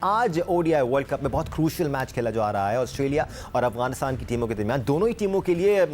आज ODI world cup में बहुत क्रूशियल मैच खेला जा रहा है ऑस्ट्रेलिया और अफगानिस्तान की टीमों के दरमियान। दोनों ही टीमों के लिए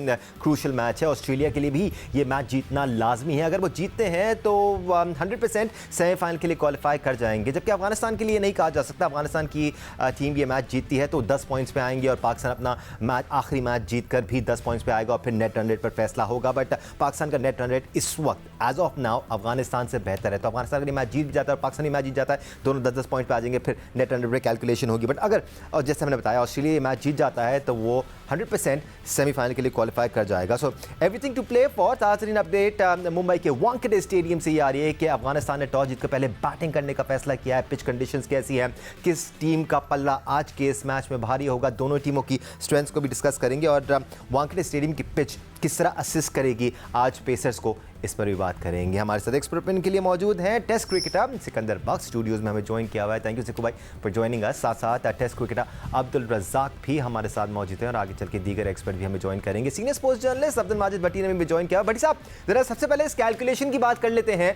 क्रूशियल मैच है। ऑस्ट्रेलिया के लिए भी ये मैच जीतना लाजमी है। अगर वो जीतते हैं तो 100% सेमीफाइनल के लिए क्वालिफाई कर जाएंगे, जबकि अफगानिस्तान के लिए नहीं कहा जा सकता। अफगानिस्तान की टीम ये मैच जीतती है तो 10 पॉइंट्स पे आएंगे और पाकिस्तान अपना आखिरी मैच जीत कर भी 10 पॉइंट्स पे आएगा और फिर नेट रन रेट पर फैसला होगा। बट पाकिस्तान का नेट रन रेट इस वक्त एज ऑफ नाउ अफगानिस्तान से बेहतर है, तो अफगानिस्तान अगर मैच जीत जाता है और पाकिस्तानी मैच जीत जाता है, दोनों 10-10 पॉइंट पे आ जाएंगे, फिर नेट रन रेट कैलकुलेशन होगी। बट अगर, और जैसे हमने बताया, ऑस्ट्रेलिया मैच जीत जाता है तो वो 100% सेमीफाइनल के लिए क्वालिफाई कर जाएगा। So everything to play for. ताज़ा अपडेट मुंबई के वानखेड़े स्टेडियम से ये आ रही है कि अफगानिस्तान ने टॉस जीतकर पहले बैटिंग करने का फैसला किया है। पिच कंडीशंस कैसी हैं, किस टीम का पल्ला आज के इस मैच में भारी होगा, दोनों टीमों की स्ट्रेंथ्स को भी डिस्कस करेंगे और वानखेड़े स्टेडियम की पिच किस तरह असिस्ट करेगी आज पेसर्स को, इस पर भी बात करेंगे। हमारे साथ एक्सपर्ट के लिए मौजूद हैं टेस्ट क्रिकेटर सिकंदर बख्श, स्टूडियोज में हमें ज्वाइन किया हुआ है। थैंक यू सिकू भाई फॉर ज्वाइनिंग अस। साथ साथ टेस्ट क्रिकेटर अब्दुल रज़ाक भी हमारे साथ मौजूद हैं और आगे चल के दीगर एक्सपर्ट भी हमें ज्वाइन करेंगे। Senior sports journalist Abdul Majid Bhatti ने भी ज्वाइन किया। भट्टी साहब, जरा सबसे पहले इस कैलकुलेशन की बात कर लेते हैं।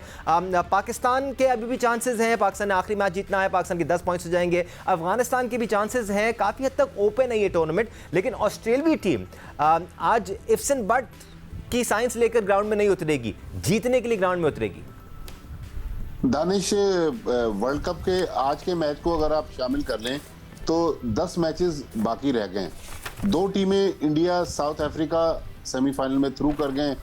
पाकिस्तान के अभी भी चांसेस हैं, पाकिस्तान ने आखिरी मैच जीतना है, पाकिस्तान के 10 पॉइंट्स हो जाएंगे। अफगानिस्तान के भी चांसेस हैं, काफ़ी हद तक ओपन है ये टूर्नामेंट, लेकिन ऑस्ट्रेलियाई टीम आज इफ्स एंड बट की साइंस लेकर ग्राउंड में नहीं उतरेगी, जीतने के लिए ग्राउंड में उतरेगी। दानिश, वर्ल्ड कप के आज के मैच को अगर आप शामिल कर लें तो 10 मैचेस बाकी रह गए। 2 टीमें इंडिया साउथ अफ्रीका सेमीफाइनल में थ्रू कर गए।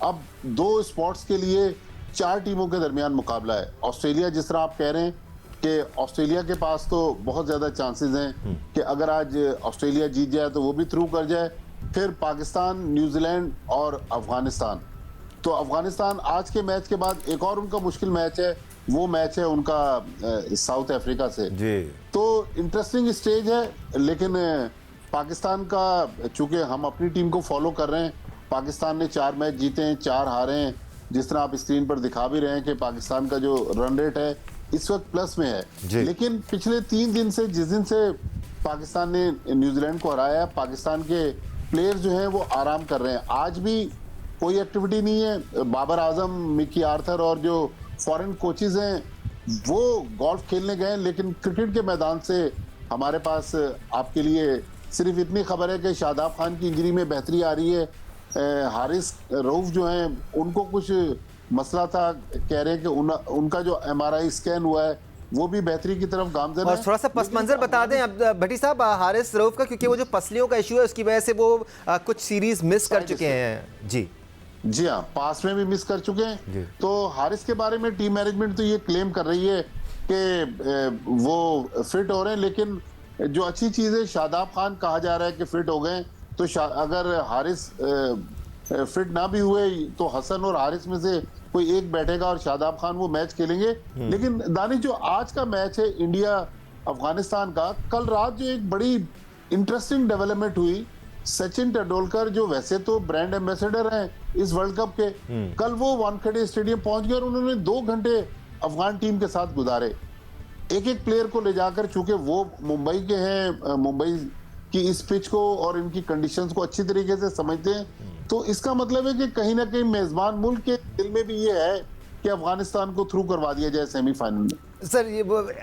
अब 2 स्पॉट्स के लिए 4 टीमों के दरमियान मुकाबला है। ऑस्ट्रेलिया, जिस तरह आप कह रहे हैं कि ऑस्ट्रेलिया के पास तो बहुत ज्यादा चांसेस हैं कि अगर आज ऑस्ट्रेलिया जीत जाए तो वो भी थ्रू कर जाए। फिर पाकिस्तान, न्यूजीलैंड और अफगानिस्तान। तो अफगानिस्तान आज के मैच के बाद एक और उनका मुश्किल मैच है, वो मैच है उनका साउथ अफ्रीका से जी। तो इंटरेस्टिंग स्टेज है, लेकिन पाकिस्तान का, चूंकि हम अपनी टीम को फॉलो कर रहे हैं, पाकिस्तान ने 4 मैच जीते हैं, 4 हारे हैं। जिस तरह आप स्क्रीन पर दिखा भी रहे हैं कि पाकिस्तान का जो रन रेट है इस वक्त प्लस में है, लेकिन पिछले 3 दिन से, जिस दिन से पाकिस्तान ने न्यूजीलैंड को हराया, पाकिस्तान के प्लेयर जो हैं वो आराम कर रहे हैं। आज भी कोई एक्टिविटी नहीं है। बाबर आजम, मिकी आर्थर और जो फॉरेन कोचेज हैं वो गोल्फ खेलने गए, लेकिन क्रिकेट के मैदान से हमारे पास आपके लिए सिर्फ इतनी खबर है कि शादाब खान की इंजरी में बेहतरी आ रही है। हारिस रऊफ जो हैं उनको कुछ मसला था, कह रहे हैं कि उनका जो MRI स्कैन हुआ है वो भी बेहतरी की तरफ गामजन है। और थोड़ा सा पस मंजर बता दें अब भट्टी साहब हारिस रऊफ का, क्योंकि वो जो पसलियों का इशू है उसकी वजह से वो कुछ सीरीज मिस कर चुके हैं। जी हाँ, पास में भी मिस कर चुके हैं। तो हारिस के बारे में टीम मैनेजमेंट तो ये क्लेम कर रही है कि वो फिट हो रहे हैं, लेकिन जो अच्छी चीज है, शादाब खान कहा जा रहा है कि फिट हो गए। तो अगर हारिस फिट ना भी हुए तो हसन और हारिस में से कोई एक बैठेगा और शादाब खान वो मैच खेलेंगे। लेकिन दानिश, जो आज का मैच है इंडिया अफगानिस्तान का, कल रात जो एक बड़ी इंटरेस्टिंग डेवलपमेंट हुई, सचिन तेंदुलकर जो वैसे तो ब्रांड एम्बेसडर हैं इस वर्ल्ड कप के, कल वो वानखेड़े स्टेडियम पहुंच गए और उन्होंने 2 घंटे अफगान टीम के साथ गुजारे। एक प्लेयर को ले जाकर, चूंकि वो मुंबई के हैं, मुंबई की इस पिच को और इनकी कंडीशंस को अच्छी तरीके से समझते हैं, तो इसका मतलब है कि कहीं ना कहीं मेजबान मुल्क के दिल में भी ये है कि अफगानिस्तान को थ्रू करवा दिया जाए सेमीफाइनल में। सर, ये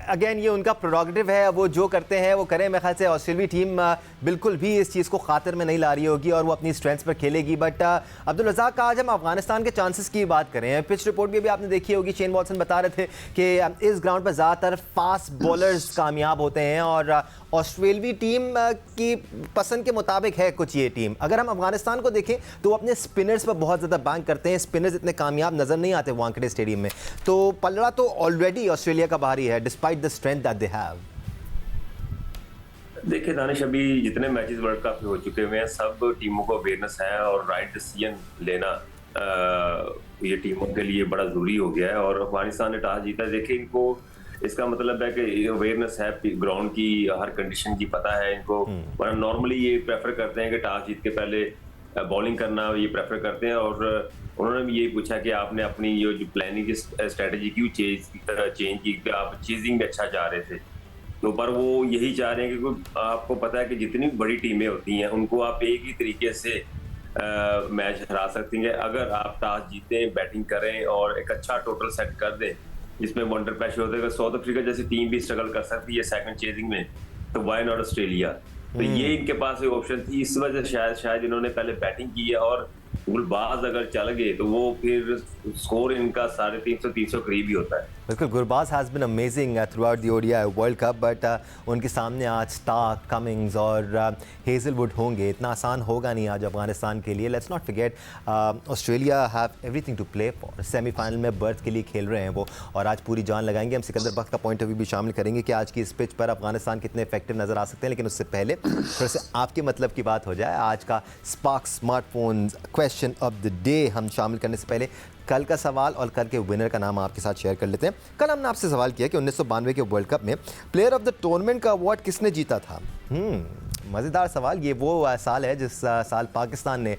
अगेन ये उनका प्रोरोगेटिव है, वो जो करते हैं वो करें। मेरे ख्याल से ऑस्ट्रेलियाई टीम बिल्कुल भी इस चीज़ को खातिर में नहीं ला रही होगी और वो अपनी स्ट्रेंथ्स पर खेलेगी। बट अब्दुल रज़ाक, आज हम अफगानिस्तान के चांसेस की बात करें। पिच रिपोर्ट भी अभी आपने देखी होगी, शेन वॉटसन बता रहे थे कि इस ग्राउंड पर ज़्यादातर फास्ट बॉलर्स कामयाब होते हैं और ऑस्ट्रेलियाई टीम की पसंद के मुताबिक है कुछ ये टीम। अगर हम अफगानिस्तान को देखें तो वो अपने स्पिनर्स पर बहुत ज़्यादा बैंक करते हैं। स्पिनर्स इतने कामयाब नज़र नहीं आते वानखेड़े स्टेडियम में, तो पलड़ा तो ऑलरेडी ऑस्ट्रेलिया का भारी है despite the strength that they have. देखिए दानिश, अभी जितने मैचेस वर्ल्ड कप में हो चुके हुए हैं, सब टीमों को अवेयरनेस है और राइट डिसीजन लेना ये टीमों के लिए बड़ा जरूरी हो गया है। और अफगानिस्तान ने टॉस जीता, देखिए इनको, इसका मतलब है कि अवेयरनेस है ग्राउंड की, हर कंडीशन की पता है इनको। वरना नॉर्मली ये प्रेफर करते हैं कि टॉस जीत के पहले बॉलिंग करना ये प्रेफर करते हैं। और उन्होंने भी यही पूछा कि आपने अपनी ये जो प्लानिंग की स्ट्रेटजी क्यों चेंज की, आप चेजिंग में अच्छा जा रहे थे। तो पर वो यही चाह रहे हैं कि आपको पता है कि जितनी बड़ी टीमें होती हैं उनको आप एक ही तरीके से मैच हरा सकती हैं अगर आप टॉस जीतें, बैटिंग करें और एक अच्छा टोटल सेट कर दें जिसमें वंडर पैश होता है। अगर साउथ अफ्रीका जैसी टीम भी स्ट्रगल कर सकती है सेकंड चेजिंग में, तो व्हाई नॉट ऑस्ट्रेलिया। तो ये इनके पास एक ऑप्शन थी, इस वजह से शायद इन्होंने पहले बैटिंग की है, और गुलबाज अगर चल गए तो वो फिर स्कोर इनका 350-300 करीब ही होता है। बिल्कुल, Gurbaz has been amazing through out the ODI world cup, but उनके सामने आज स्टार्क, कमिंग्स और हेजलवुड होंगे। इतना आसान होगा नहीं आज अफगानिस्तान के लिए। Let's not forget Australia have everything to play for. Semifinal में बर्थ के लिए खेल रहे हैं वो, और आज पूरी जान लगाएंगे। हम सिकंदर बख्त का पॉइंट ऑफ व्यू भी शामिल करेंगे कि आज की इस पिच पर अफगानिस्तान कितने इफेक्टिव नजर आ सकते हैं। लेकिन उससे पहले थोड़ा सा आपके मतलब की बात हो जाए। आज का spark smartphone question of the day हम शामिल करने से पहले कल का सवाल और कल के विनर का नाम आपके साथ शेयर कर लेते हैं। कल हमने आपसे सवाल किया कि 1992 के वर्ल्ड कप में प्लेयर ऑफ द टूर्नामेंट का अवार्ड किसने जीता था। मज़ेदार सवाल। ये वो साल है जिस साल पाकिस्तान ने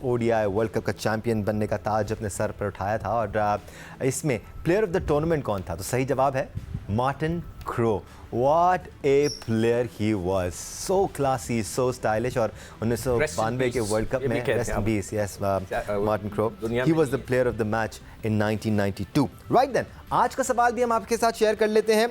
ओडीआई वर्ल्ड कप का चैंपियन बनने का ताज अपने सर पर उठाया था, और इसमें प्लेयर ऑफ द टूर्नामेंट कौन था? तो सही जवाब है Martin crow. What a player he was, so classy, so stylish। और 1992 के वर्ल्ड कप में rest in peace, yes, Martin Crowe, he was the player of the match in 1992। Right then, आज का सवाल भी हम आपके साथ शेयर कर लेते हैं,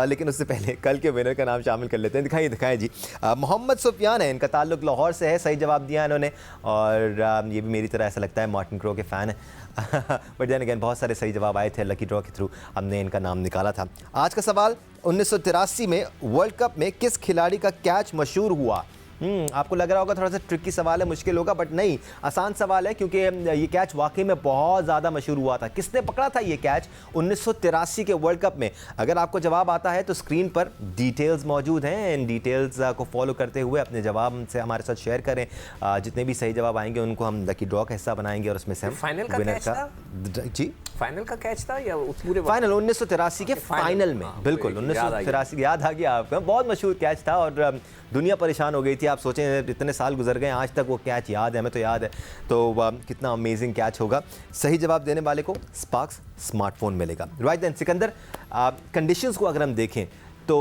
लेकिन उससे पहले कल के विनर का नाम शामिल कर लेते हैं। दिखाइए जी, मोहम्मद सुफियान है, इनका ताल्लुक लाहौर से है। सही जवाब दिया इन्होंने, और ये भी मेरी तरह ऐसा लगता है मार्टिन क्रो के फ़ैन है। बट देन अगेन बहुत सारे सही जवाब आए थे, लकी ड्रॉ के थ्रू हमने इनका नाम निकाला था। आज का सवाल, 1983 में वर्ल्ड कप में किस खिलाड़ी का कैच मशहूर हुआ? आपको लग रहा होगा थोड़ा सा ट्रिकी सवाल है, मुश्किल होगा, बट नहीं, आसान सवाल है, क्योंकि ये कैच वाकई में बहुत ज़्यादा मशहूर हुआ था। किसने पकड़ा था ये कैच 1983 के वर्ल्ड कप में? अगर आपको जवाब आता है तो स्क्रीन पर डिटेल्स मौजूद हैं। इन डिटेल्स को फॉलो करते हुए अपने जवाब से हमारे साथ शेयर करें। जितने भी सही जवाब आएंगे उनको हम लकी ड्रॉ का हिस्सा बनाएंगे, और उसमें से हम विनर का जी फाइनल का कैच था या पूरे फाइनल 1983 के फाइनल में? बिल्कुल, 1983 याद आ गया आपका। बहुत मशहूर कैच था और दुनिया परेशान हो गई थी। आप सोचें इतने साल गुजर गए, आज तक वो कैच याद है, हमें तो याद है। तो कितना अमेजिंग कैच होगा। सही जवाब देने वाले को स्पार्क्स स्मार्टफोन मिलेगा। राइट देन सिकंदर, कंडीशंस को अगर हम देखें तो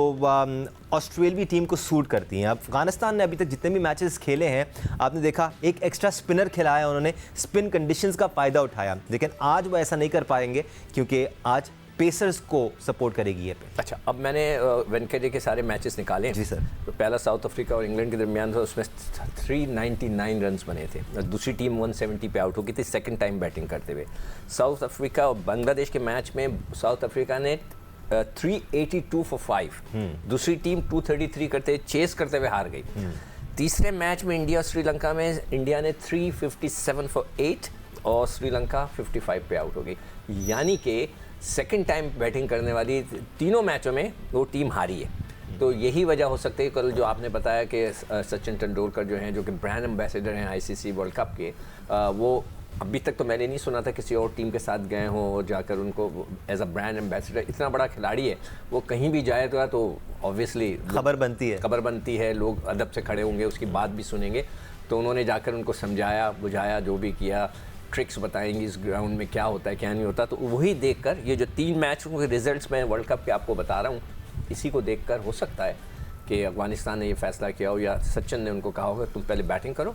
ऑस्ट्रेलियावी टीम को सूट करती हैं। अफगानिस्तान ने अभी तक जितने भी मैचेस खेले हैं, आपने देखा एक एक्स्ट्रा स्पिनर खिलाया उन्होंने, स्पिन कंडीशंस का फ़ायदा उठाया। लेकिन आज वो ऐसा नहीं कर पाएंगे, क्योंकि आज पेसर्स को सपोर्ट करेगी ये पे। अच्छा, अब मैंने वेंकटे के सारे मैचेस निकाले जी सर। तो पहला साउथ अफ्रीका और इंग्लैंड के दरमियान था, उसमें 399 रन्स बने थे। दूसरी टीम 170 पे आउट हो गई थी सेकंड टाइम बैटिंग करते हुए। साउथ अफ्रीका और बांग्लादेश के मैच में साउथ अफ्रीका ने 382 फॉर 5, दूसरी टीम 233 करते चेस करते हुए हार गई। तीसरे मैच में इंडिया और श्रीलंका में इंडिया ने 357 फॉर 8 और श्रीलंका 55 पे आउट हो गई। यानी कि सेकंड टाइम बैटिंग करने वाली तीनों मैचों में वो टीम हारी है। तो यही वजह हो सकती है। कल जो आपने बताया कि सचिन तेंदुलकर जो हैं, जो कि ब्रांड एम्बेसडर हैं आईसीसी वर्ल्ड कप के, वो अभी तक तो मैंने नहीं सुना था किसी और टीम के साथ गए हों और जाकर उनको एज अ ब्रांड एम्बेसडर, इतना बड़ा खिलाड़ी है वो, कहीं भी जाए तो ऑब्वियसली खबर बनती है, लोग अदब से खड़े होंगे, उसकी बात भी सुनेंगे। तो उन्होंने जाकर उनको समझाया बुझाया, जो भी किया, ट्रिक्स बताएंगे इस ग्राउंड में क्या होता है क्या नहीं होता। तो वही देखकर ये जो 3 मैचों के रिजल्ट्स मैं वर्ल्ड कप के आपको बता रहा हूँ, इसी को देखकर हो सकता है कि अफगानिस्तान ने ये फैसला किया हो, या सचिन ने उनको कहा होगा तुम पहले बैटिंग करो,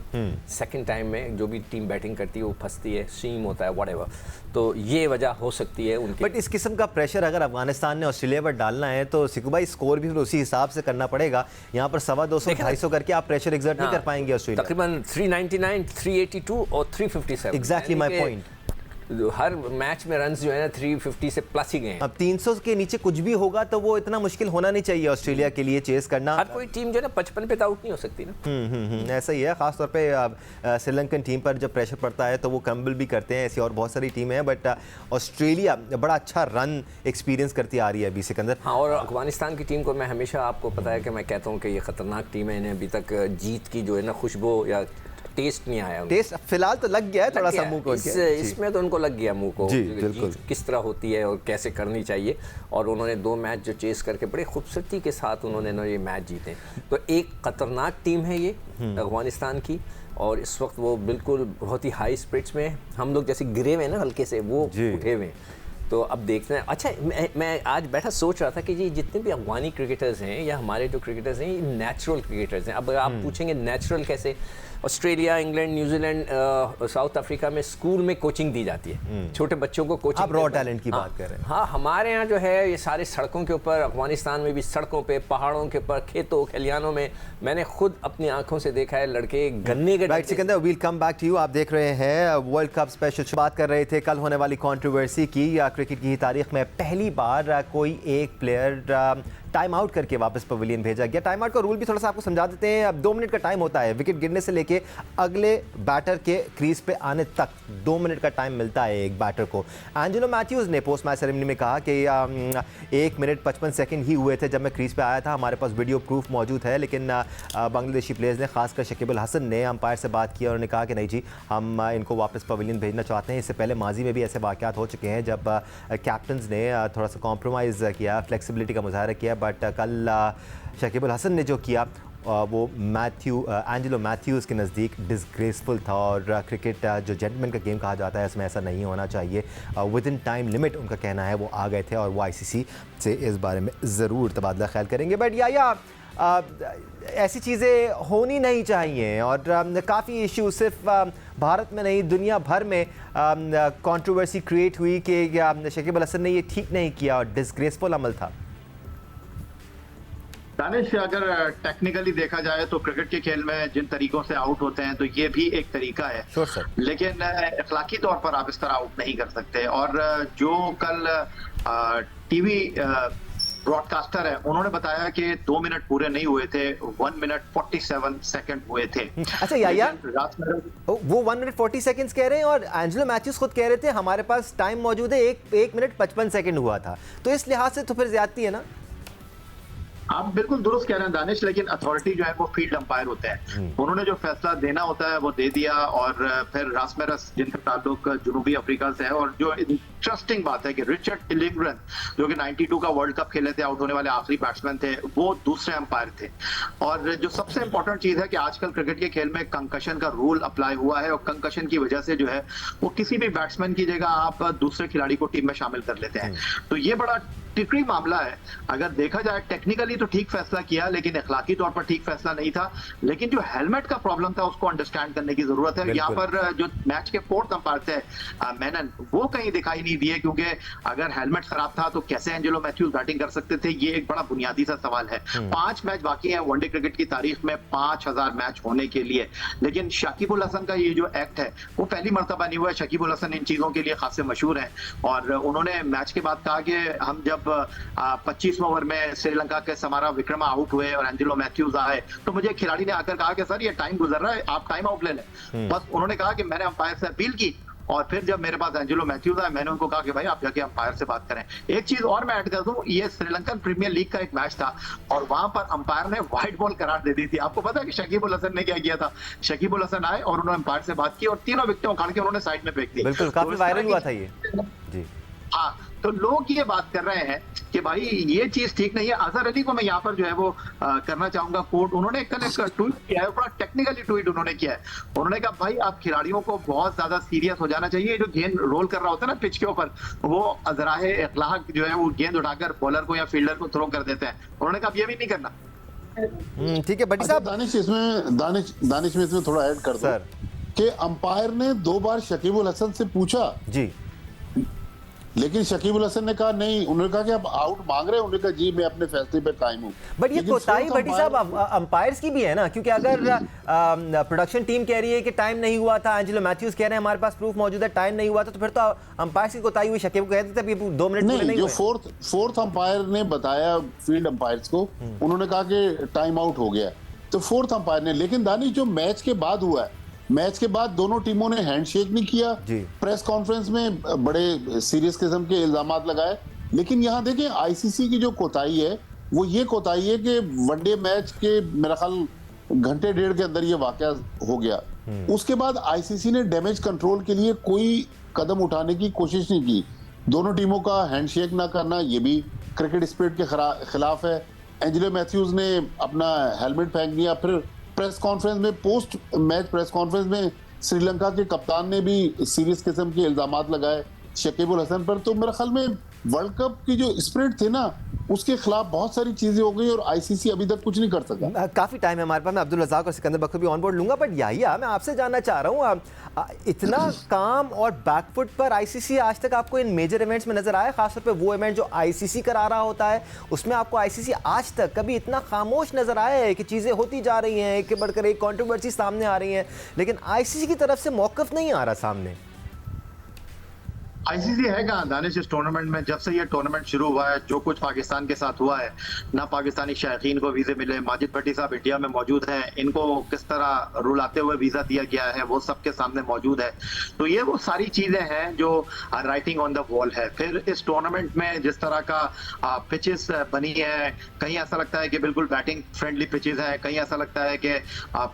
सेकंड टाइम में जो भी टीम बैटिंग करती है वो फंसती है, सीम होता है, व्हाटएवर। तो ये वजह हो सकती है उनकी। बट इस किस्म का प्रेशर अगर अफगानिस्तान ने ऑस्ट्रेलिया पर डालना है तो सिकू भाई स्कोर भी उसी हिसाब से करना पड़ेगा। यहाँ पर 250 250 करके आप प्रेशर एग्जर्ट नहीं कर पाएंगे ऑस्ट्रेलिया। तकरीबन 399, 382 और 357। Exactly my point. Her match में रन्स जो है ना 350 से प्लस ही गए हैं। अब 300 के नीचे कुछ भी होगा तो वो इतना मुश्किल होना नहीं चाहिए ऑस्ट्रेलिया के लिए चेस करना। हर कोई टीम जो है ना 55 पे तो आउट नहीं हो सकती ना। ऐसा ही है, खासतौर पे श्रीलंकन टीम पर जब प्रेशर पड़ता है तो वो क्रम्बल भी करते हैं। ऐसी और बहुत सारी टीमें हैं, बट ऑस्ट्रेलिया बड़ा अच्छा रन एक्सपीरियंस करती आ रही है अभी सिकंदर। हाँ, और अफगानिस्तान की टीम को मैं हमेशा आपको पता है कि मैं कहता हूँ कि ये खतरनाक टीम है, इन्हें अभी तक जीत की जो है ना खुशबू या टेस्ट नहीं आया। टेस्ट फिलहाल तो लग गया है थोड़ा सा मुंह को, इसमें तो उनको लग गया मुंह को जीत किस तरह होती है और कैसे करनी चाहिए। और उन्होंने 2 मैच जो चेस करके बड़े खूबसूरती के साथ उन्होंने ना ये मैच जीते। तो एक खतरनाक टीम है ये अफगानिस्तान की, और इस वक्त वो बिल्कुल बहुत ही हाई स्पिरिट्स में, हम लोग जैसे गिरे हुए हैं ना हल्के से, वो उठे हुए हैं। तो अब देखते हैं। अच्छा, मैं आज बैठा सोच रहा था कि ये जितने भी अफगानी क्रिकेटर्स हैं या हमारे जो क्रिकेटर्स हैं, ये नेचुरल क्रिकेटर्स हैं। अब आप पूछेंगे नेचुरल कैसे? Australia, England, New Zealand, south Africa में स्कूल में कोचिंग दी जाती है छोटे बच्चों को। कोचिंग, आप रॉ टैलेंट की बात कर रहे हैं। हाँ, हमारे यहाँ जो है ये सारे सड़कों के ऊपर, अफगानिस्तान में भी सड़कों पे, पहाड़ों के ऊपर, खेतों खलियानों में मैंने खुद अपनी आंखों से देखा है लड़के गन्ने के। Right Sikandar, we'll come back to you. आप देख रहे हैं वर्ल्ड कप स्पेशल। बात कर रहे थे कल होने वाली कंट्रोवर्सी की। क्रिकेट की तारीख में पहली बार कोई एक प्लेयर टाइम आउट करके वापस पवेलियन भेजा गया। टाइम आउट का रूल भी थोड़ा सा आपको समझा देते हैं। अब 2 मिनट का टाइम होता है, विकेट गिरने से लेके अगले बैटर के क्रीज पे आने तक 2 मिनट का टाइम मिलता है एक बैटर को। एंजेलो मैथ्यूज ने पोस्ट मैच सेरेमनी में कहा कि 1 मिनट 55 सेकंड ही हुए थे जब मैं क्रीज पे आया था। हमारे पास वीडियो प्रूफ मौजूद है। लेकिन बांग्लादेशी प्लेयर्स ने, खासकर शकीब अल हसन ने अंपायर से बात की और उन्होंने कहा कि नहीं जी, हम इनको वापस पवेलियन भेजना चाहते हैं। इससे पहले माजी में भी ऐसे वाक़यात हो चुके हैं जब कैप्टन्स ने थोड़ा सा कॉम्प्रोमाइज़ किया, फ्लेक्सिबिलिटी का मुजाहरा किया। बट कल शकीब अल हसन ने जो किया वो एंजेलो मैथ्यूज़ के नज़दीक डिसग्रेसफुल था। और क्रिकेट जो जेंटलमैन का गेम कहा जाता है, इसमें ऐसा नहीं होना चाहिए। विद इन टाइम लिमिट उनका कहना है वो आ गए थे और वो ICC से इस बारे में ज़रूर तबादला ख्याल करेंगे। बट या ऐसी चीज़ें होनी नहीं चाहिए। और काफ़ी इशू सिर्फ भारत में नहीं, दुनिया भर में कंट्रोवर्सी क्रिएट हुई कि शकीब अल हसन ने ये ठीक नहीं किया और डिसग्रेसफुल अमल था। दानिश, अगर टेक्निकली देखा जाए तो क्रिकेट के खेल में जिन तरीकों से आउट होते हैं तो ये भी एक तरीका है। Sure, sir. लेकिन अखलाकी तौर पर आप इस तरह आउट नहीं कर सकते। और जो कल टीवी ब्रॉडकास्टर है, उन्होंने बताया कि 2 मिनट पूरे नहीं हुए थे, 1 मिनट 47 सेकंड हुए थे। अच्छा याया, वो 1 मिनट 40 सेकंड्स कह रहे हैं और एंजेलो मैथ्यूज खुद कह रहे थे हमारे पास टाइम मौजूद है 1 मिनट 55 सेकंड हुआ था। तो इस लिहाज से तो फिर ज्यादती है ना? आप बिल्कुल दुरुस्त कह रहे हैं दानिश, लेकिन अथॉरिटी जो है वो फील्ड अंपायर होते हैं। उन्होंने जो फैसला देना होता है वो दे दिया। और फिर रासमेरस, जिनका ताल्लुक जनूबी अफ्रीका से है, और जो इंटरेस्टिंग बात है कि रिचर्ड टिलिंगरन, जो कि 92 का वर्ल्ड कप खेले थे, आउट होने वाले आखिरी बैट्समैन थे, वो दूसरे अंपायर थे। और जो सबसे इंपॉर्टेंट चीज है कि आजकल क्रिकेट के खेल में कंकशन का रूल अप्लाई हुआ है, और कंकशन की वजह से जो है वो किसी भी बैट्समैन की जगह आप दूसरे खिलाड़ी को टीम में शामिल कर लेते हैं। तो ये बड़ा टिकरी मामला है। अगर देखा जाए टेक्निकली तो ठीक फैसला किया, लेकिन अखलाकी तौर पर ठीक फैसला नहीं था। लेकिन जो हेलमेट का प्रॉब्लम था उसको अंडरस्टैंड करने की जरूरत है। यहाँ पर जो मैच के 4th अंपायर थे मेनन, वो कहीं दिखाई नहीं दिए, क्योंकि अगर हेलमेट खराब था तो कैसे एंजेलो मैथ्यूज बैटिंग कर सकते थे, ये एक बड़ा बुनियादी सा सवाल है। 5 मैच बाकी है वनडे क्रिकेट की तारीख में 5000 मैच होने के लिए। लेकिन शकीब उल हसन का ये जो एक्ट है वो पहली मर्तबा नहीं हुआ है। शकीब उल हसन इन चीजों के लिए खासे मशहूर हैं। और उन्होंने मैच के बाद कहा कि हम जब 25वें ओवर में श्रीलंका के समारा विक्रमा आउट हुए और एंजेलो मैथ्यूज आए, तो मुझे खिलाड़ी ने आकर कहा कि सर ये टाइम गुजर रहा है, आप टाइम आउट ले लें। बस उन्होंने कहा कि मैंने अंपायर से अपील की, और फिर जब मेरे पास एंजेलो मैथ्यूज आए, मैंने उनको कहा कि भाई आप जाके अंपायर से बात करें। एक चीज और मैं ऐड कर दूं, ये श्रीलंकन प्रीमियर लीग का एक मैच था और वहां पर अंपायर ने व्हाइट बॉल करार दे दी थी। आपको पता है कि शकीब उल हसन ने क्या किया था? शकीब उल हसन आए और उन्होंने अंपायर से बात की और तीनों विकेटें उखाड़ के उन्होंने साइड में फेंक दी। बिल्कुल, काफी वायरल हुआ था ये जी। हाँ, तो लोग ये बात कर रहे हैं कि भाई ये चीज ठीक नहीं है। अजहर अली को मैं यहाँ पर जो है वो करना चाहूंगा कोर्ट। उन्होंने कल एक ट्वीट किया है, बड़ा टेक्निकली ट्वीट उन्होंने किया है। उन्होंने कहा भाई आप खिलाड़ियों को बहुत ज्यादा सीरियस हो जाना चाहिए। जो गेंद रोल कर रहा होता है ना पिच के ऊपर, वो अजराहे अखलाक जो है वो गेंद उठाकर बॉलर को या फील्डर को थ्रो कर देते हैं। उन्होंने कहा ये भी नहीं करना। ठीक है भट्टी साहब। दानिश में इसमें थोड़ा ऐड कर दो कि अंपायर ने 2 बार शकीब उल हसन से पूछा जी, लेकिन शकीब उल हसन ने कहा नहीं। उन्होंने कहा कि आप आउट मांग रहे हैं, उन्होंने कहा जी मैं अपने फैसले पे कायम हूं। बट ये कोताही भट्टी साहब अंपायर्स की भी है ना, क्योंकि अगर प्रोडक्शन टीम कह रही है कि टाइम नहीं हुआ था, एंजेलो मैथ्यूज कह रहे हैं हमारे पास प्रूफ मौजूद है टाइम नहीं हुआ था, तो फिर तो अंपायर्स की कोताही हुई। शकीब को कहते थे 2 मिनट पूरे नहीं जो हुए। फोर्थ अंपायर ने बताया फील्ड अंपायर्स को, उन्होंने कहा कि टाइम आउट हो गया, तो 4th अंपायर ने। लेकिन दानिश जो मैच के बाद हुआ है, मैच के बाद दोनों टीमों ने हैंडशेक नहीं किया, प्रेस कॉन्फ्रेंस में बड़े सीरियस किस्म के इल्जामात लगाए। लेकिन यहाँ देखें आईसीसी की जो कोताही है वो ये कोताही है कि वनडे मैच के मेरा ख्याल घंटे डेढ़ के अंदर ये वाकया हो गया। उसके बाद आईसीसी ने डैमेज कंट्रोल के लिए कोई कदम उठाने की कोशिश नहीं की। दोनों टीमों का हैंडशेक ना करना ये भी क्रिकेट स्पिरिट के खिलाफ है। एंजेलो मैथ्यूज ने अपना हेलमेट फेंक दिया। फिर प्रेस कॉन्फ्रेंस में, पोस्ट मैच प्रेस कॉन्फ्रेंस में श्रीलंका के कप्तान ने भी सीरियस किस्म के इल्जामात लगाए। शकीबुल हसन पर, तो मेरे ख्याल में वर्ल्ड कप की जो स्पिरिट थी ना, उसके खिलाफ बहुत सारी चीजें हो गई और आईसीसी अभी तक कुछ नहीं कर सका। काफ़ी टाइम है हमारे पास, मैं अब्दुल रज़ाक और सिकंदर बख्तर भी ऑन बोर्ड लूंगा, बट याहिया मैं आपसे जानना चाह रहा हूँ, इतना काम और बैकफुट पर आईसीसी आज तक आपको इन मेजर इवेंट्स में नजर आया, खासतौर पे वो इवेंट जो आईसीसी करा रहा होता है, उसमें आपको आईसीसी आज तक कभी इतना खामोश नजर आया है कि चीज़ें होती जा रही हैं, एक के बढ़कर एक कंट्रोवर्सी सामने आ रही हैं, लेकिन आईसीसी की तरफ से मौक़िफ़ नहीं आ रहा सामने? आईसीसी है कहाँ दानिश इस टूर्नामेंट में? जब से ये टूर्नामेंट शुरू हुआ है, जो कुछ पाकिस्तान के साथ हुआ है, ना पाकिस्तानी शायकीन को वीजे मिले, माजिद भट्टी साहब इंडिया में मौजूद हैं, इनको किस तरह रुलाते हुए वीजा दिया गया है वो सबके सामने मौजूद है। तो ये वो सारी चीजें हैं जो राइटिंग ऑन द वॉल है। फिर इस टूर्नामेंट में जिस तरह का पिचेस बनी है, कहीं ऐसा लगता है कि बिल्कुल बैटिंग फ्रेंडली पिचेस हैं, कहीं ऐसा लगता है कि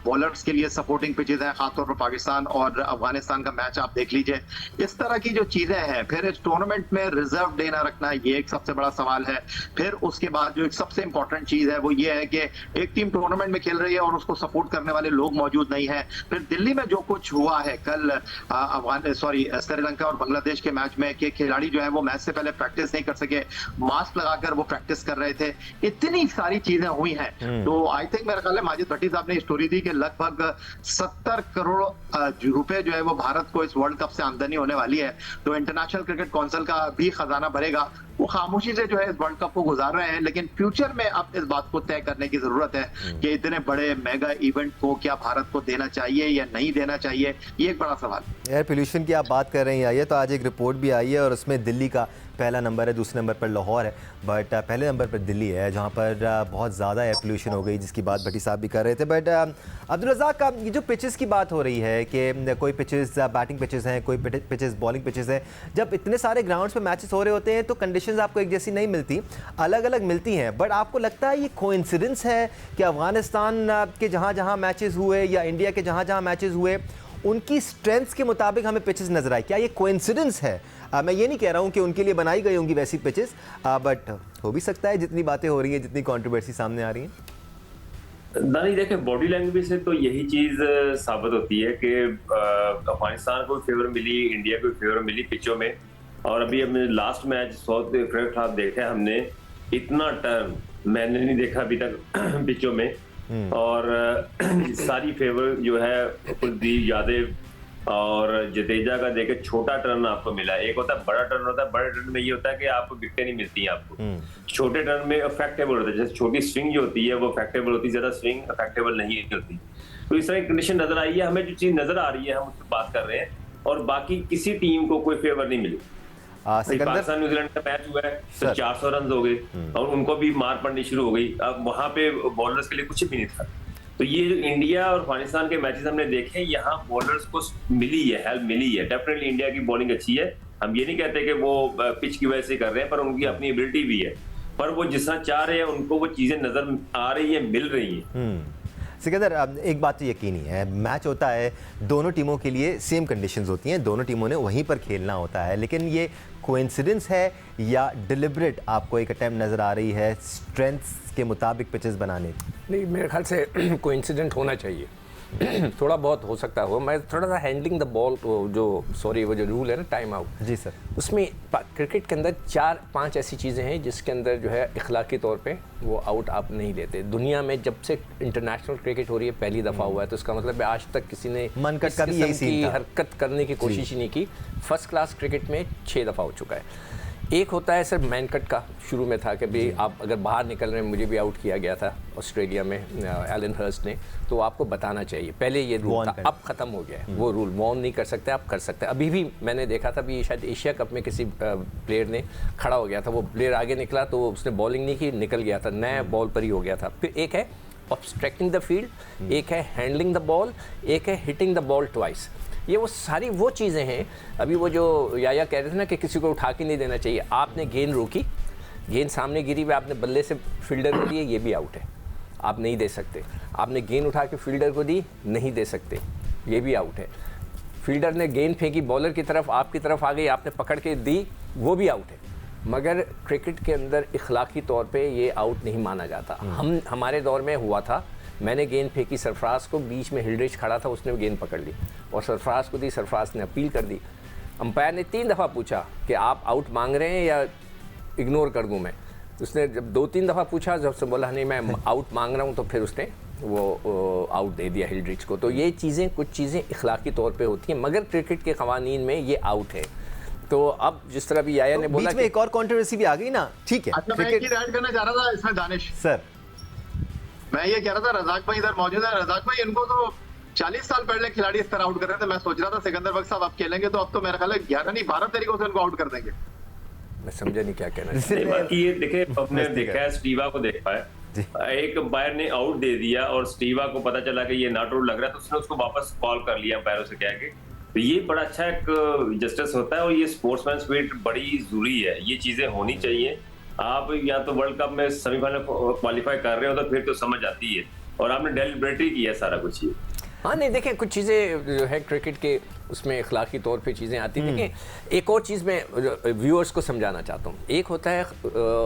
बॉलर्स के लिए सपोर्टिंग पिचेस हैं, खासतौर पर पाकिस्तान और अफगानिस्तान का मैच आप देख लीजिए। इस तरह की जो चीजें है, फिर इस टूर्नामेंट में रिजर्व डे ना रखना, ये एक सबसे बड़ा सवाल है। फिर उसके बाद जो एक सबसे इंपॉर्टेंट चीज है वो ये है कि एक टीम टूर्नामेंट में खेल रही है और उसको सपोर्ट करने वाले लोग मौजूद नहीं है। फिर दिल्ली में जो कुछ हुआ है कल श्रीलंका और बांग्लादेश के मैच में, कि खिलाड़ी जो है वो मैच से पहले प्रैक्टिस नहीं कर सके, मास्क लगाकर वो प्रैक्टिस कर रहे थे, इतनी सारी चीजें हुई हैं। तो आई थिंक मेरा ख्याल है माजिद भट्टी साहब ने स्टोरी दी कि लगभग 70 करोड़ रुपए जो है वो भारत को इस वर्ल्ड कप से आमदनी होने वाली है। तो इंटरनेशनल क्रिकेट काउंसिल का भी खजाना भरेगा। वो खामोशी से जो है इस वर्ल्ड कप को गुजार रहे हैं, लेकिन फ्यूचर में अब इस बात को तय करने की जरूरत है कि इतने बड़े मेगा इवेंट को क्या भारत को देना चाहिए या नहीं देना चाहिए, ये एक बड़ा सवाल। एयर पोल्यूशन की आप बात कर रहे हैं, तो आज एक रिपोर्ट भी आई है और उसमें दिल्ली का पहला नंबर है, दूसरे नंबर पर लाहौर है, बट पहले नंबर पर दिल्ली है जहाँ पर बहुत ज़्यादा एयर पोल्यूशन हो गई, जिसकी बात भट्टी साहब भी कर रहे थे। बट अब्दुल रज़ाक का ये जो पिचेस की बात हो रही है कि कोई पिचेस बैटिंग पिचेस हैं, कोई पिचेस बॉलिंग पिचेस हैं, जब इतने सारे ग्राउंड्स पे मैचेस हो रहे होते हैं तो कंडीशंस आपको एक जैसी नहीं मिलती, अलग अलग मिलती हैं। बट आपको लगता है ये कोइंसिडेंस है कि अफगानिस्तान के जहाँ जहाँ मैचेस हुए या इंडिया के जहाँ जहाँ मैचेस हुए उनकी स्ट्रेंथ्स के मुताबिक हमें पिचेस नजर आए? क्या ये कोइंसिडेंस है? मैं ये नहीं कह रहा हूँ कि उनके लिए बनाई गई होंगी वैसी पिचेस, बट हो भी सकता है जितनी बातें हो रही हैं, जितनी कंट्रोवर्सी सामने आ रही है। दानी देखे, बॉडी लैंग्वेज से तो यही चीज साबित होती है कि अफगानिस्तान को फेवर मिली, इंडिया को फेवर मिली पिचों में। और अभी हमने लास्ट मैच साउथ अफ्रीका आप देखे, हमने इतना टर्न मैंने नहीं देखा अभी तक पिचों में। और सारी फेवर जो है कुलदीप यादव और जडेजा का देखे छोटा टर्न आपको मिला। एक होता है बड़ा टर्न, होता है बड़े टर्न में ये होता है कि आपको विकेटें नहीं मिलती हैं आपको। छोटे टर्न में अफेक्टेबल होता है, जैसे छोटी स्विंग जो होती है वो अफेक्टेबल होती है, ज्यादा स्विंग अफेक्टेबल नहीं होती। तो इस तरह की कंडीशन नजर आई है हमें, जो चीज नजर आ रही है हम उसकी बात कर रहे हैं। और बाकी किसी टीम को कोई फेवर नहीं मिली। पाकिस्तान न्यूजीलैंड का मैच हुआ है तो 400 रन हो गए और उनको भी मार पड़नी शुरू हो गई। अब वहां पे बॉलर्स के लिए कुछ भी नहीं था। तो ये जो इंडिया और अफगानिस्तान के मैचेस हमने देखे, यहाँ बॉलर्स को मिली है, हेल्प मिली है। डेफिनेटली इंडिया की बॉलिंग अच्छी है, हम ये नहीं कहते कि वो पिच की वजह से कर रहे हैं, पर उनकी अपनी एबिलिटी भी है। पर वो जिस तरह चाह रहे हैं उनको वो चीजें नजर आ रही है, मिल रही है। सिकंदर, एक बात तो यकीनी है, मैच होता है, दोनों टीमों के लिए सेम कंडीशंस होती हैं, दोनों टीमों ने वहीं पर खेलना होता है, लेकिन ये कोइंसिडेंस है या डिलिबरेट आपको एक अटेम्प्ट नज़र आ रही है स्ट्रेंथ्स के मुताबिक पिचेस बनाने की? नहीं, मेरे ख्याल से कोइंसिडेंट होना चाहिए। थोड़ा बहुत हो सकता हो। मैं थोड़ा सा हैंडलिंग द बॉल, वो जो रूल है ना, टाइम आउट, जी सर, उसमें क्रिकेट के अंदर 4-5 ऐसी चीज़ें हैं जिसके अंदर जो है इखलाकी तौर पे वो आउट आप नहीं लेते। दुनिया में जब से इंटरनेशनल क्रिकेट हो रही है पहली दफ़ा हुआ है, तो इसका मतलब है आज तक किसी ने मनकट का भी यही सीन था, हरकत करने की कोशिश ही नहीं की। फर्स्ट क्लास क्रिकेट में 6 दफ़ा हो चुका है। एक होता है सर मैनकट का, शुरू में था कि भाई आप अगर बाहर निकल रहे हैं, मुझे भी आउट किया गया था ऑस्ट्रेलिया में एलन हर्स्ट ने, तो आपको बताना चाहिए। पहले ये रूल था, अब ख़त्म हो गया है वो रूल। वॉर्न नहीं कर सकते, आप कर सकते हैं। अभी भी मैंने देखा था, भी शायद एशिया कप में किसी प्लेयर ने खड़ा हो गया था, वो प्लेयर आगे निकला तो उसने बॉलिंग नहीं की, निकल गया था, नया बॉल पर ही हो गया था। फिर एक है ऑब्स्ट्रक्टिंग द फील्ड, एक है हैंडलिंग द बॉल, एक है हिटिंग द बॉल ट्वाइस। ये वो सारी वो चीज़ें हैं। अभी वो जो या कह रहे थे ना कि किसी को उठा के नहीं देना चाहिए, आपने गेंद रोकी, गेंद सामने गिरी हुई, आपने बल्ले से फील्डर को दी, ये भी आउट है, आप नहीं दे सकते। आपने गेंद उठा के फील्डर को दी, नहीं दे सकते, ये भी आउट है। फील्डर ने गेंद फेंकी बॉलर की तरफ, आपकी तरफ आ गई, आपने पकड़ के दी, वो भी आउट है। मगर क्रिकेट के अंदर इखलाकी तौर पे ये आउट नहीं माना जाता। हमारे दौर में हुआ था, मैंने गेंद फेंकी सरफराज को, बीच में हिल्ड्रिच खड़ा था, उसने गेंद पकड़ ली और सरफराज को दी, सरफराज ने अपील कर दी। अंपायर ने 3 दफ़ा पूछा कि आप आउट मांग रहे हैं या इग्नोर कर दूं मैं। उसने जब 2-3 दफ़ा पूछा, जब से बोला नहीं मैं आउट मांग रहा हूं, तो फिर उसने वो आउट दे दिया हिल्ड्रिच को। तो ये चीज़ें, कुछ चीज़ें इखलाकी तौर पे होती हैं, मगर क्रिकेट के कवानीन में ये आउट है। तो अब जिस तरह भी याया ने बोला बीच में एक और कंट्रोवर्सी भी आ गई ना, ठीक है। अच्छा, मैं एक चीज ऐड करना चाह रहा था इसमें दानिश। सर मैं ये कह रहा था, रजाक भाई इधर मौजूद है। रजाक भाई, इनको तो 40 साल पहले खिलाड़ी इस तरह आउट कर रहे थे। मैं सोच रहा था सिकंदर बख्श साहब आप खेलेंगे तो अब तो मेरा ख्याल है 11 नहीं 12 तरीकों से उनको आउट कर देंगे। मैं समझा नहीं क्या कहना नहीं, बाकी ये देखे, हमने देखा है, स्टीवा को देखा है, एक अंपायर ने आउट दे दिया और स्टीवा को पता चला कि ये नॉट आउट लग रहा है, तो उसने उसको वापस कॉल कर लिया अंपायरों से कह के। तो ये बड़ा अच्छा एक जस्टिस होता है और ये स्पोर्ट्समैन स्पिरिट बड़ी जरूरी है, ये चीजें होनी चाहिए। आप या तो वर्ल्ड कप में सेमीफाइनल क्वालिफाई कर रहे हो तो फिर तो समझ आती है, और आपने डेलिबरेटली किया सारा कुछ ये। हाँ नहीं, देखें कुछ चीज़ें जो है क्रिकेट के उसमें इखलाकी तौर पे चीज़ें आती हैं। देखें एक और चीज़ मैं व्यूअर्स को समझाना चाहता हूँ। एक होता है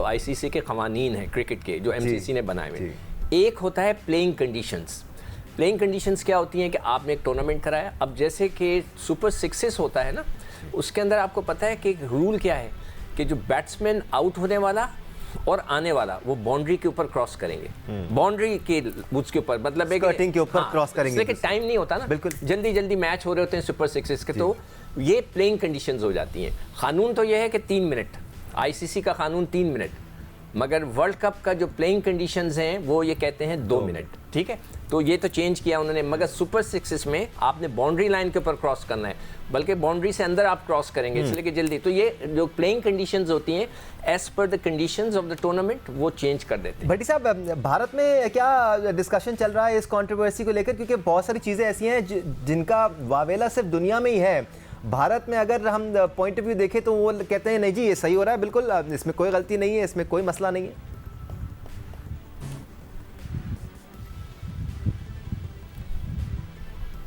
आईसीसी के कवानीन है क्रिकेट के जो एमसीसी ने बनाए हुए, एक होता है प्लेइंग कंडीशंस। प्लेइंग कंडीशंस क्या होती हैं कि आपने एक टूर्नामेंट कराया, अब जैसे कि सुपर सिक्सेस होता है ना, उसके अंदर आपको पता है कि एक रूल क्या है कि जो बैट्समैन आउट होने वाला और आने वाला वो बाउंड्री के ऊपर क्रॉस करेंगे, बाउंड्री के उसके ऊपर, मतलब एक स्कर्टिंग के ऊपर क्रॉस करेंगे। लेकिन टाइम नहीं होता ना, बिल्कुल जल्दी जल्दी मैच हो रहे होते हैं सुपर सिक्सेस के, तो ये प्लेइंग कंडीशंस हो जाती हैं। कानून तो ये है कि 3 मिनट, आईसीसी का कानून 3 मिनट, मगर वर्ल्ड कप का जो प्लेइंग कंडीशंस हैं वो ये कहते हैं 2 मिनट, ठीक है। तो ये तो चेंज किया उन्होंने, मगर सुपर सिक्सेस में आपने बाउंड्री लाइन के ऊपर क्रॉस करना है, बल्कि बाउंड्री से अंदर आप क्रॉस करेंगे, इसलिए कि जल्दी। तो ये जो प्लेइंग कंडीशंस होती हैं as per the conditions of the tournament, वो चेंज कर देते हैं। भट्टी साहब, भारत में क्या डिस्कशन चल रहा है इस कंट्रोवर्सी को लेकर? क्योंकि बहुत सारी चीज़ें ऐसी हैं जिनका वावेला सिर्फ दुनिया में ही है। भारत में अगर हम पॉइंट ऑफ व्यू देखें तो वो कहते हैं नहीं जी ये सही हो रहा है, बिल्कुल इसमें कोई गलती नहीं है, इसमें कोई मसला नहीं है।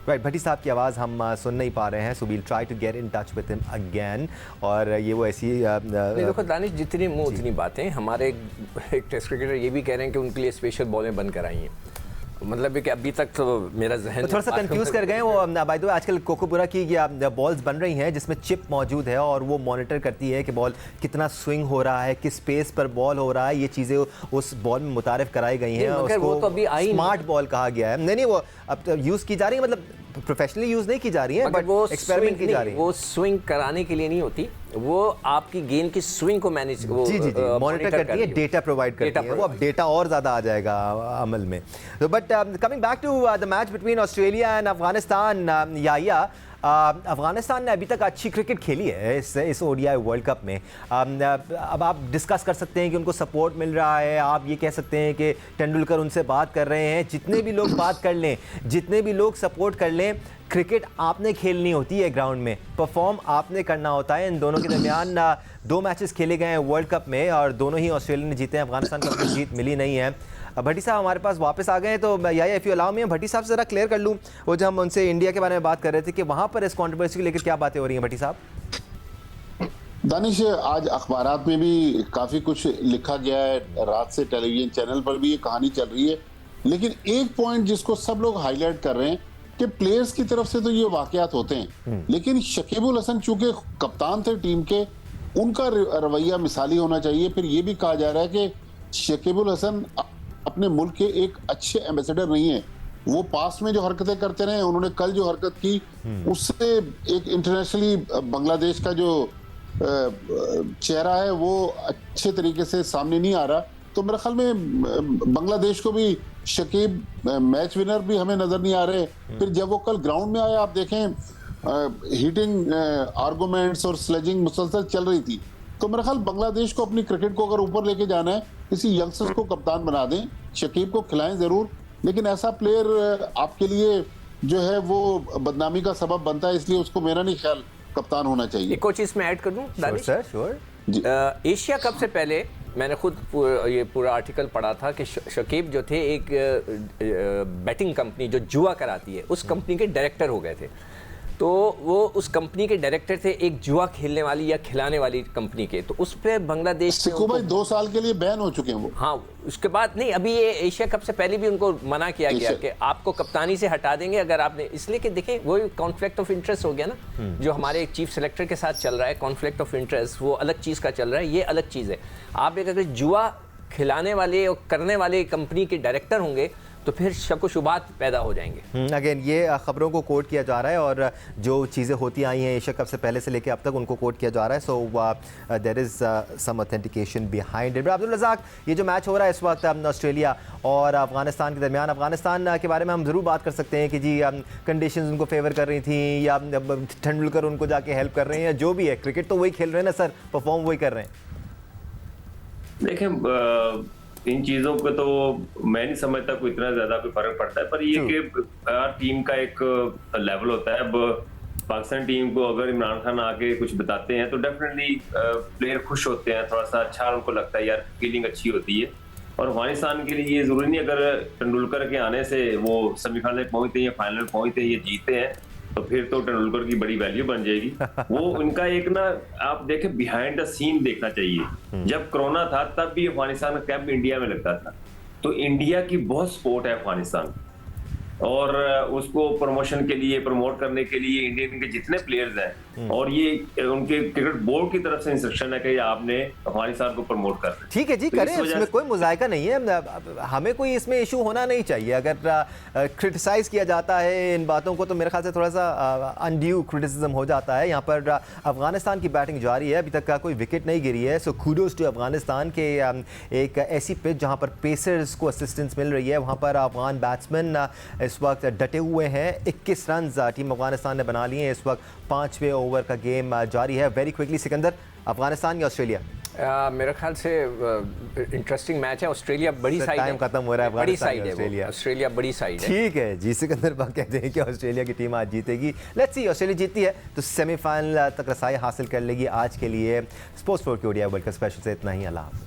राइट, भट्टी साहब की आवाज़ हम सुन नहीं पा रहे हैं, so we'll try to get in touch with him again. और ये वो ऐसी देखो दानिश, जितनी मुंह उतनी बातें। हमारे एक टेस्ट क्रिकेटर ये भी कह रहे हैं कि उनके लिए स्पेशल बॉलें बन कर आई हैं, मतलब कि अभी तक तो मेरा जहन थोड़ा सा कंफ्यूज कर गए वो। बाय द वे आजकल कोकोपुरा की बॉल्स बन रही हैं जिसमें चिप मौजूद है और वो मॉनिटर करती है कि बॉल कितना स्विंग हो रहा है, किस स्पेस पर बॉल हो रहा है, ये चीज़ें उस बॉल में मुतारिफ कराई गई हैं। वो तो अभी आई स्मार्ट बॉल कहा गया है। नहीं वो अब यूज़ की जा रही है, मतलब प्रोफेशनली यूज़ नहीं की जा रही है, बट वो एक्सपेरिमेंट की जा रही है। वो स्विंग कराने के लिए नहीं होती, वो आपकी गेंद की स्विंग को मैनेज जी मॉनिटर करती है, डेटा प्रोवाइड करती है। वो अब डेटा और ज़्यादा आ जाएगा अमल में। तो but coming back to the match between Australia and Afghanistan, याया अफगानिस्तान ने अभी तक अच्छी क्रिकेट खेली है इस ओडीआई वर्ल्ड कप में। अब आप डिस्कस कर सकते हैं कि उनको सपोर्ट मिल रहा है, आप ये कह सकते हैं कि तेंदुलकर उनसे बात कर रहे हैं। जितने भी लोग बात कर लें, जितने भी लोग सपोर्ट कर लें, क्रिकेट आपने खेलनी होती है ग्राउंड में, परफॉर्म आपने करना होता है। इन दोनों के दरमियान 2 मैचेस खेले गए हैं वर्ल्ड कप में और दोनों ही ऑस्ट्रेलिया ने जीते हैं, अफगानिस्तान को अपनी जीत मिली नहीं है। भट्टी साहब हमारे पास वापस आ गए हैं, तो या इफ़ यू अलाउ मी भट्टी साहब से ज़रा क्लियर कर लूँ वो जो हम उनसे इंडिया के बारे में बात कर रहे थे कि वहाँ पर इस कंट्रोवर्सी को लेकर क्या बातें हो रही हैं भट्टी साहब? दानिश, आज अखबारात में भी काफ़ी कुछ लिखा गया है, रात से टेलीविजन चैनल पर भी ये कहानी चल रही है, लेकिन एक पॉइंट जिसको सब लोग हाईलाइट कर रहे हैं कि प्लेयर्स की तरफ से तो ये वाकयात होते हैं, लेकिन शकीबुल हसन चूंकि कप्तान थे टीम के, उनका रवैया मिसाली होना चाहिए। फिर ये भी कहा जा रहा है कि शकीबुल हसन अपने मुल्क के एक अच्छे एम्बेसडर नहीं है। वो पास में जो हरकतें करते रहे, उन्होंने कल जो हरकत की उससे एक इंटरनेशनली बांग्लादेश का जो चेहरा है वो अच्छे तरीके से सामने नहीं आ रहा। तो मेरे ख्याल में बांग्लादेश को भी शकीब मैच विनर भी हमें नजर नहीं आ रहे। फिर जब वो कल ग्राउंड में आए, आप देखें हीटिंग आर्गुमेंट्स और स्लेजिंग मुसलसल चल रही थी। तो मेरे ख्याल बांग्लादेश को अपनी क्रिकेट को अगर ऊपर लेके जाना है, किसी यंगस्टर्स को कप्तान बना दें, शकीब को खिलाएं जरूर, लेकिन ऐसा प्लेयर आपके लिए जो है वो बदनामी का सबब बनता है, इसलिए उसको मेरा नहीं ख्याल कप्तान होना चाहिए। एक और चीज मैं ऐड कर दूं दानिश, एशिया कप से पहले मैंने खुद ये पूरा आर्टिकल पढ़ा था कि शकीब जो थे एक बैटिंग कंपनी जो जुआ कराती है उस कंपनी के डायरेक्टर हो गए थे। तो वो उस कंपनी के डायरेक्टर थे, एक जुआ खेलने वाली या खिलाने वाली कंपनी के, तो उस पर बांग्लादेश ने सिक्कू भाई 2 साल के लिए बैन हो चुके हैं वो। हाँ, उसके बाद नहीं, अभी ये एशिया कप से पहले भी उनको मना किया गया कि आपको कप्तानी से हटा देंगे अगर आपने, इसलिए कि देखें वो कॉन्फ्लिक्ट ऑफ इंटरेस्ट हो गया ना, जो हमारे चीफ सेलेक्टर के साथ चल रहा है कॉन्फ्लिक्ट ऑफ इंटरेस्ट, वो अलग चीज़ का चल रहा है, ये अलग चीज़ है। आप एक अगर जुआ खिलाने वाले और करने वाले कंपनी के डायरेक्टर होंगे तो फिर शक व शुबात पैदा हो जाएंगे। अगेन ये खबरों को कोट किया जा रहा है और जो चीज़ें होती आई हैं एशिया कप से पहले से लेकर अब तक उनको कोट किया जा रहा है। So there is some authentication behind it. Abdul Razzaq, ये जो मैच हो रहा है इस वक्त ऑस्ट्रेलिया और अफगानिस्तान के दरमियान, अफगानिस्तान के बारे में हम ज़रूर बात कर सकते हैं कि जी कंडीशंस उनको फेवर कर रही थी या तेंदुलकर उनको जाके हेल्प कर रहे हैं, या जो भी है, क्रिकेट तो वही खेल रहे हैं ना सर, परफॉर्म वही कर रहे हैं। देखें, इन चीजों पे तो मैं नहीं समझता कोई इतना ज्यादा कोई फर्क पड़ता है, पर ये कि हर टीम का एक लेवल होता है। अब पाकिस्तान टीम को अगर इमरान खान आके कुछ बताते हैं तो डेफिनेटली प्लेयर खुश होते हैं, थोड़ा सा अच्छा उनको लगता है, यार फीलिंग अच्छी होती है। और अफगानिस्तान के लिए ये जरूरी नहीं अगर तेंदुलकर के आने से वो सेमीफाइनल में पहुंचते हैं या फाइनल में पहुंचते हैं, ये जीते हैं तो फिर तो तेंदुलकर की बड़ी वैल्यू बन जाएगी। वो उनका एक ना, आप देखें बिहाइंड द सीन देखना चाहिए। जब कोरोना था तब भी अफगानिस्तान का कैंप इंडिया में लगता था, तो इंडिया की बहुत सपोर्ट है अफगानिस्तान, और उसको प्रमोशन के लिए, प्रमोट करने के लिए इंडियन के जितने प्लेयर्स हैं, और ये उनके क्रिकेट बोर्ड की तरफ से इंस्ट्रक्शन है कि आपने अफगानिस्तान को प्रमोट करना है। ठीक है जी, तो करें, इसमें कोई मुजायका नहीं है, हमें कोई इसमें इशू होना नहीं चाहिए। अगर क्रिटिसाइज किया जाता है इन बातों को तो मेरे ख्याल से थोड़ा सा अनड्यू क्रिटिसिज्म हो जाता है। यहाँ पर अफगानिस्तान की बैटिंग जारी है, अभी तक का कोई विकेट नहीं गिरी है। सो कूडोज टू अफगानिस्तान के एक ऐसी पिच जहाँ पर पेसर्स को असिस्टेंस मिल रही है, वहाँ पर अफगान बैट्समैन इस वक्त डटे हुए हैं। 21 रन टीम अफगानिस्तान ने बना लिए हैं। इस वक्त 5वें ओवर का गेम जारी है। वेरी क्विकली सिकंदर, अफगानिस्तान या ऑस्ट्रेलिया? मेरे ख्याल से इंटरेस्टिंग मैच है। ऑस्ट्रेलिया बड़ी साइड है, टाइम खत्म हो रहा है, बड़ी साइड है ऑस्ट्रेलिया। ऑस्ट्रेलिया बड़ी साइड है। ठीक है जी, सिकंदर बाग कहते हैं कि ऑस्ट्रेलिया की टीम आज जीतेगी। लेट्स सी, ऑस्ट्रेलिया जीतती है तो सेमीफाइनल तक रसाई हासिल कर लेगी। आज के लिए स्पोर्ट्स 4 के ओडीआई वर्ल्ड कप स्पेशल से इतना ही। अल्लाह हाफ़िज़।